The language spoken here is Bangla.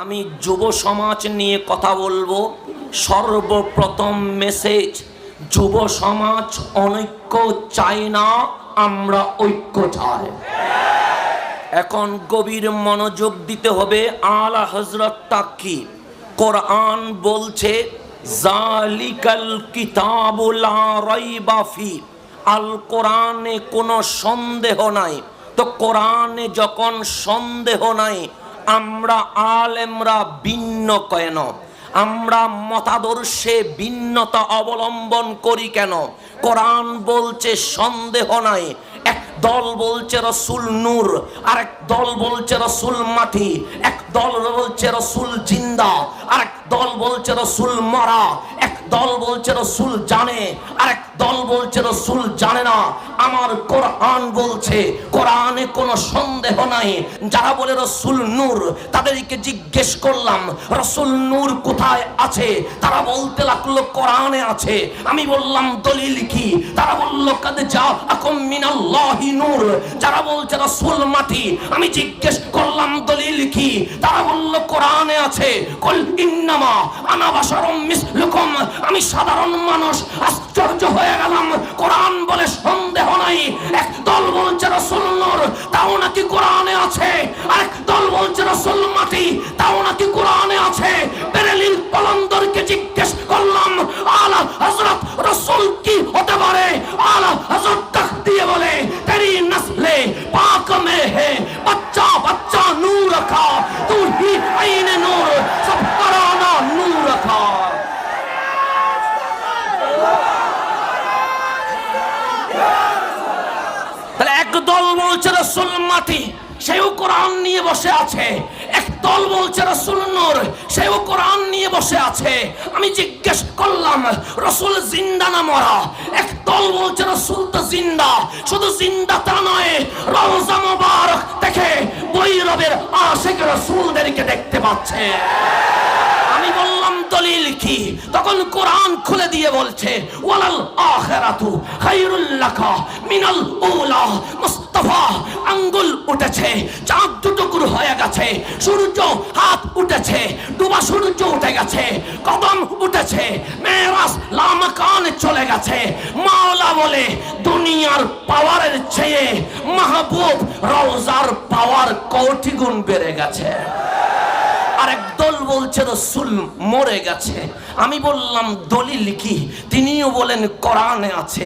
আমি যুব সমাজ নিয়ে কথা বলবো। সর্বপ্রথম মেসেজ, যুব সমাজ অনৈক্য চাই না, আমরা ঐক্য চাই। এখন গভীর মনোযোগ দিতে হবে। আলা হযরত তাকি কোরআন বলছে জালিকাল কিতাবু লা রাইবা ফি, আল কোরআনে কোনো সন্দেহ নাই। তো কোরআনে যখন সন্দেহ নাই, আমরা আলেমরা ভিন্ন কেন? আমরা মতাদর্শে ভিন্নতা অবলম্বন করি কেন? কোরআন বলছে সন্দেহ নাই। এক দল বলছে রসুল নূর, আরেক দল বলছে রসুল মাটি, এক দল বলছে রসুল জিন্দা, আরেক দল বলছে রসুল মরা, এক দল বলছে রসুল জানে, আরেক দল বলছে রসুল জানে না। আমার কোরআন বলছে কোরআনে কোনো সন্দেহ নাই। যারা বলে রসুল নূর, তাদেরকে জিজ্ঞেস করলাম রসুল নূর কোথায় আছে? তারা বলতে লাগলো কোরআনে আছে। আমি বললাম দলিল কি? তারা বলল কাদ জাআকুম মিনাল্লাহি নূর। যারা বলছে রসুল মাটি, আমি জিজ্ঞেস করলাম দলিল কি? তারা বলল কোরআনে আছে। কুল ইন্নামা আনা বাশারুম মিসলুকুম, আমি সাধারণ মানুষ। আশ্চর্য হয়ে গেলাম, কোরআন বলে সন্দেহ নাই। এক দল বলছে রসুল নূর, তাও নাকি কোরআনে আছে। আরেক দল বলছে রসুল মাটি, তাও নাকি কোরআনে আছে। বেরেলির কলন্দরকে জিজ্ঞেস করলাম আলা হযরত রসুল কি হতে পারে? আলা হযরত তাক দিয়ে বলে তেরি নসলে পাক মে হে বচ্চা বচ্চা নূর কা, তু হি আইনে নূর সব করানা নূর কা। তাহলে এক দল বলছে রসুল মাটি, সেও কোরআন নিয়ে বসে আছে। এক দল বলছে রসুল নূর, সেও কোরআন নিয়ে বসে আছে। আমি জিজ্ঞেস করলাম রসুল জিন্দা না মরা? এক দল বলছে রসুল তো জিন্দা। শুধু জিন্দা তা নয়, রওজা মুবারক দেখে বৈরবের আশিক রসুলদেরকে দেখতে পাচ্ছে। আমি বললাম দলিল কি? তখন কোরআন খুলে দিয়ে বলছে ওয়ালাল আখিরাতু খায়রুল লাকা মিনাল উলা। মুস্তাফা আঙ্গুল উঠেছে, চাঁদ দুটুকুর হয়ে গেছে, সূর্য হাত উঠেছে, ডুবা সূর্য উঠে গেছে, কদম উঠেছে, মেরাজ লামাকানে চলে গেছে। মাওলা বলে দুনিয়ার পাওয়ারের চেয়ে মাহবুব রওজার পাওয়ার কোটি গুণ বেড়ে গেছে। আরেক দল বলছে রসুল মরে গেছে। আমি বললাম দলিল কি? তিনিও বলেন কোরআনে আছে।